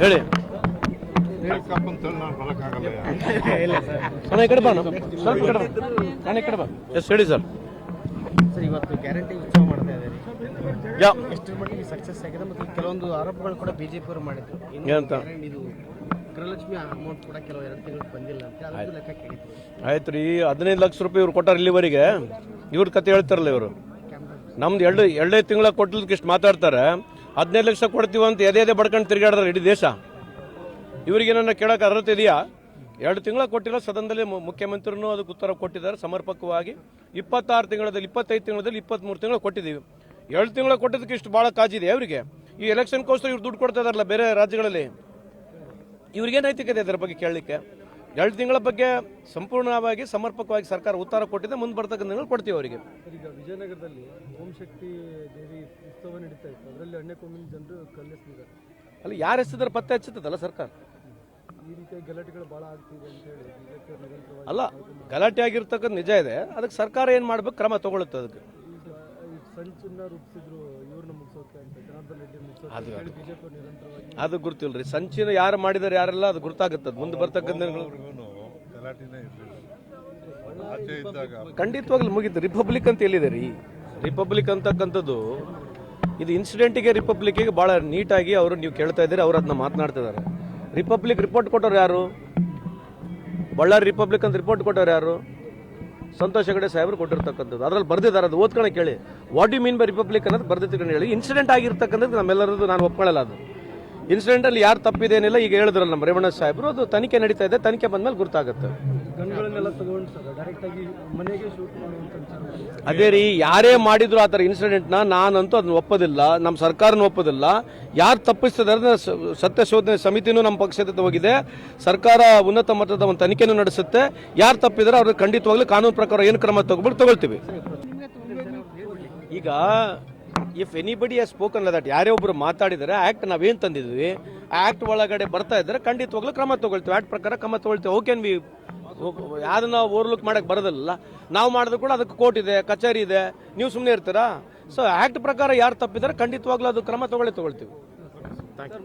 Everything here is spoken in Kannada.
ಹೇಳಿ. ಈ ಕಡೆ ಬಾ, ಸ್ವಲ್ಪ ಈ ಕಡೆ ಬಾ. ನಾನು ಈ ಕಡೆ ಬಾ. ಎಸ್ ಹೇಳಿ ಸರ್. ಸರ್, ಇವತ್ತು ಗ್ಯಾರಂಟಿ ಉತ್ಸವ ಮಾಡ್ತಾ ಇದ್ದಾರೆ. ಎಷ್ಟರ ಮಟ್ಟಿಗೆ ಸಕ್ಸಸ್ ಆಗಿದೆ ಮತ್ತು ಕೆಲವೊಂದು ಆರೋಪಗಳು ಕೂಡ ಬಿಜೆಪಿ ಅವರು ಮಾಡಿದ್ರು. ಏನಂತ? ಇದು ಗೃಹಲಕ್ಷ್ಮಿ ಅಮೌಂಟ್ ಕೂಡ ಕೆಲವು 2 ತಿಂಗಳು ಬಂದಿಲ್ಲ ಅಂತ ಅದಕ್ಕೆ ಲೆಕ್ಕ ಕೇಳಿದ್ರು. ಆಯ್ತು ರೀ, 15 ಲಕ್ಷ ರೂಪಾಯಿ ಇವ್ರು ಕೊಟ್ಟಾರ ಇಲ್ಲಿವರೆಗೆ. ಇವ್ರ ಕತೆ ಹೇಳ್ತಾರಲ್ಲ ಇವರು. ನಮ್ದು ಎರಡೇ ತಿಂಗಳ ಕೊಟ್ಟಲಿಕ್ಕೆ ಇಷ್ಟು ಮಾತಾಡ್ತಾರೆ. 15 ಲಕ್ಷ ಕೊಡ್ತೀವಿ ಅಂತ ಎದೆ ಬಡ್ಕೊಂಡು ತಿರುಗಾಡ್ತಾರೆ ಇಡೀ ದೇಶ. ಇವರಿಗೇನನ್ನ ಕೇಳೋಕೆ ಅರ್ಹತೆ ಇದೆಯಾ? 2 ತಿಂಗಳ ಕೊಟ್ಟಿಲ್ಲ. ಸದನದಲ್ಲಿ ಮುಖ್ಯಮಂತ್ರಿನೂ ಅದಕ್ಕೆ ಉತ್ತರ ಕೊಟ್ಟಿದ್ದಾರೆ ಸಮರ್ಪಕವಾಗಿ. 26 ತಿಂಗಳಲ್ಲಿ, 25 ತಿಂಗಳಲ್ಲಿ, 23 ತಿಂಗಳು ಕೊಟ್ಟಿದ್ದೀವಿ. 2 ತಿಂಗಳ ಕೊಟ್ಟಿದ್ದಕ್ಕೆ ಇಷ್ಟು ಭಾಳ ಕಾಜಿದೆ ಅವರಿಗೆ. ಈ ಎಲೆಕ್ಷನ್ಗೋಸ್ಕರ ಇವ್ರು ದುಡ್ಡು ಕೊಡ್ತಾ ಇದಾರಲ್ಲ ಬೇರೆ ರಾಜ್ಯಗಳಲ್ಲಿ. ಇವ್ರಿಗೆ ನೈತಿಕತೆ ಇದರ ಬಗ್ಗೆ ಕೇಳಲಿಕ್ಕೆ? 2 ತಿಂಗಳ ಬಗ್ಗೆ ಸಂಪೂರ್ಣವಾಗಿ ಸಮರ್ಪಕವಾಗಿ ಸರ್ಕಾರ ಉತ್ತರ ಕೊಟ್ಟಿದೆ. ಮುಂದೆ ಬರ್ತಕ್ಕಂಥ ದಿನಗಳು ಕೊಡ್ತೀವಿ ಅವರಿಗೆ. ಈಗ ವಿಜಯನಗರದಲ್ಲಿ ಓಂ ಶಕ್ತಿ ದೇವಿ ಉತ್ಸವ ನಡೀತಾ ಇತ್ತು. ಅದರಲ್ಲಿ ಅಣ್ಣೆಕೊಮ್ಮಿನ ಜನರು ಕಲ್ಲೆಸೆದಿದ್ದಾರೆ. ಅಲ್ಲಿ ಯಾರು ಎಸ್ತಿದ್ದಾರೆ ಪತ್ತೆ ಹಚ್ಚುತ್ತದಲ್ಲ ಸರ್ಕಾರ. ಈ ರೀತಿಯ ಗಲಾಟೆಗಳು ಭಾಳ ಆಗ್ತಿದೆ ಅಂತ ಹೇಳಿ ಬಿಜೆಪಿ ನಿರಂತರವಾಗಿ ಅಲ್ಲ, ಗಲಾಟೆ ಆಗಿರ್ತಕ್ಕಂಥ ನಿಜ ಇದೆ. ಅದಕ್ಕೆ ಸರ್ಕಾರ ಏನು ಮಾಡ್ಬೇಕು, ಕ್ರಮ ತಗೊಳುತ್ತೆ. ಅದಕ್ಕೆ ಈಗ ಸಂಚನ್ನ ರೂಪಿಸಿದ್ರು ಇವ್ರನ್ನ ಮುಗಿಸೋಕೆ ಅಂತ, ಜನಾರ್ದನ್ ರೆಡ್ಡಿ ಮುಗಿಸೋಕೆ ಹೇಳಿ ಬಿಜೆಪಿ ನಿರಂತರವಾಗಿ. ಅದು ಗೊತ್ತಿಲ್ಲರಿ. ಸಂಚಿನ ಯಾರು ಮಾಡಿದಾರೆ ಯಾರೆಲ್ಲ ಅದು ಗೊತ್ತಾಗುತ್ತದೆ ಮುಂದೆ ಬರ್ತಕ್ಕಂಥ ಖಂಡಿತವಾಗ್ಲೂ ಮುಗಿತು. ರಿಪಬ್ಲಿಕ್ ಅಂತ ಎಲ್ಲಿದೆ ರೀ? ರಿಪಬ್ಲಿಕ್ ಅಂತಕ್ಕಂಥದ್ದು ಇದು ಇನ್ಸಿಡೆಂಟಿಗೆ ರಿಪಬ್ಲಿಕ್ಕಿಗೆ ಭಾಳ ನೀಟಾಗಿ ಅವರು ನೀವು ಕೇಳ್ತಾ ಇದ್ದೀರಿ. ಅವ್ರು ಅದನ್ನ ಮಾತನಾಡ್ತಿದ್ದಾರೆ. ರಿಪಬ್ಲಿಕ್ ರಿಪೋರ್ಟ್ ಕೊಟ್ಟವ್ರು ಯಾರು? ಬಳ್ಳಾರಿ ರಿಪಬ್ಲಿಕ್ ಅಂತ ರಿಪೋರ್ಟ್ ಕೊಟ್ಟವ್ರು ಯಾರು? ಸಂತೋಷ್ ಹೆಗಡೆ ಸಾಹೇಬರು ಕೊಟ್ಟಿರ್ತಕ್ಕಂಥದ್ದು. ಅದ್ರಲ್ಲಿ ಬರ್ದಿದ್ದಾರೆ. ಅದು ಓದ್ಕೊಳ್ಳಿ ಕೇಳಿ. What you mean by republic ಅನ್ನೋದು ಬರ್ದಿತ್ತು ಹೇಳಿ. ಇನ್ಸಿಡೆಂಟ್ ಆಗಿರ್ತಕ್ಕಂಥದ್ದು ನಮ್ಮೆಲ್ಲರದ್ದು ನಾನು ಒಪ್ಕೊಳ್ಳಲ್ಲ. ಅದು ಇನ್ಸಿಡೆಂಟಲ್ಲಿ ಯಾರು ತಪ್ಪಿದೇನಿಲ್ಲ. ಈಗ ಹೇಳಿದ್ರಲ್ಲ ನಮ್ಮ ರೇವಣ್ಣ ಸಾಹೇಬರು, ಅದು ತನಿಖೆ ನಡೀತಾ ಇದೆ. ತನಿಖೆ ಬಂದ್ಮೇಲೆ ಗೊತ್ತಾಗುತ್ತೆ. ಗನ್ಗಳನ್ನೆಲ್ಲ ತಗೊಂಡು ಸರ್ ಡೈರೆಕ್ಟ್ ಆಗಿ ಮನೆಗೆ ಶೂಟ್ ಮಾಡುವಂತ ವಿಚಾರ. ಅದೇ ರೀ, ಯಾರೇ ಮಾಡಿದ್ರು ಆ ಥರ ಇನ್ಸಿಡೆಂಟ್ನ ನಾನಂತೂ ಅದನ್ನ ಒಪ್ಪೋದಿಲ್ಲ. ನಮ್ಮ ಸರ್ಕಾರನೂ ಒಪ್ಪೋದಿಲ್ಲ. ಯಾರು ತಪ್ಪಿಸ್ತಿದ್ದಾರೆ ಸತ್ಯ ಶೋಧನೆ ಸಮಿತಿನೂ ನಮ್ಮ ಪಕ್ಷದ ಹೋಗಿದೆ. ಸರ್ಕಾರ ಉನ್ನತ ಮಟ್ಟದ ಒಂದು ತನಿಖೆನೂ ನಡೆಸುತ್ತೆ. ಯಾರು ತಪ್ಪಿದ್ರೆ ಅವ್ರಿಗೆ ಖಂಡಿತವಾಗ್ಲೂ ಕಾನೂನು ಪ್ರಕಾರ ಏನು ಕ್ರಮ ತಗೊಳ್ತೀವಿ. ಈಗ if anybody has spoken that, ಯಾರೇ ಒಬ್ರು ಮಾತಾಡಿದರೆ ಆಕ್ಟ್ ನಾವೇನು ತಂದಿದ್ವಿ ಆ ಆಕ್ಟ್ ಒಳಗಡೆ ಬರ್ತಾ ಇದ್ದಾರೆ ಖಂಡಿತವಾಗ್ಲೂ ಕ್ರಮ ತಗೊಳ್ತೀವಿ. ಆಕ್ಟ್ ಪ್ರಕಾರ ಕ್ರಮ ತಗೊಳ್ತೀವಿ. ಹೌ ಕ್ಯಾನ್ ವಿ ಯಾವ್ದನ್ನ ಓವರ್ಲುಕ್ ಮಾಡಕ್ಕೆ ಬರೋದಿಲ್ಲ. ನಾವು ಮಾಡಿದ್ರು ಕೂಡ ಅದಕ್ಕೆ ಕೋರ್ಟ್ ಇದೆ, ಕಚೇರಿ ಇದೆ. ನೀವು ಸುಮ್ಮನೆ ಇರ್ತೀರಾ? ಸೊ ಆಕ್ಟ್ ಪ್ರಕಾರ ಯಾರು ತಪ್ಪಿದ್ದಾರೆ ಖಂಡಿತವಾಗ್ಲೂ ಅದು ಕ್ರಮ ತಗೊಳ್ತೀವಿ. Thank you.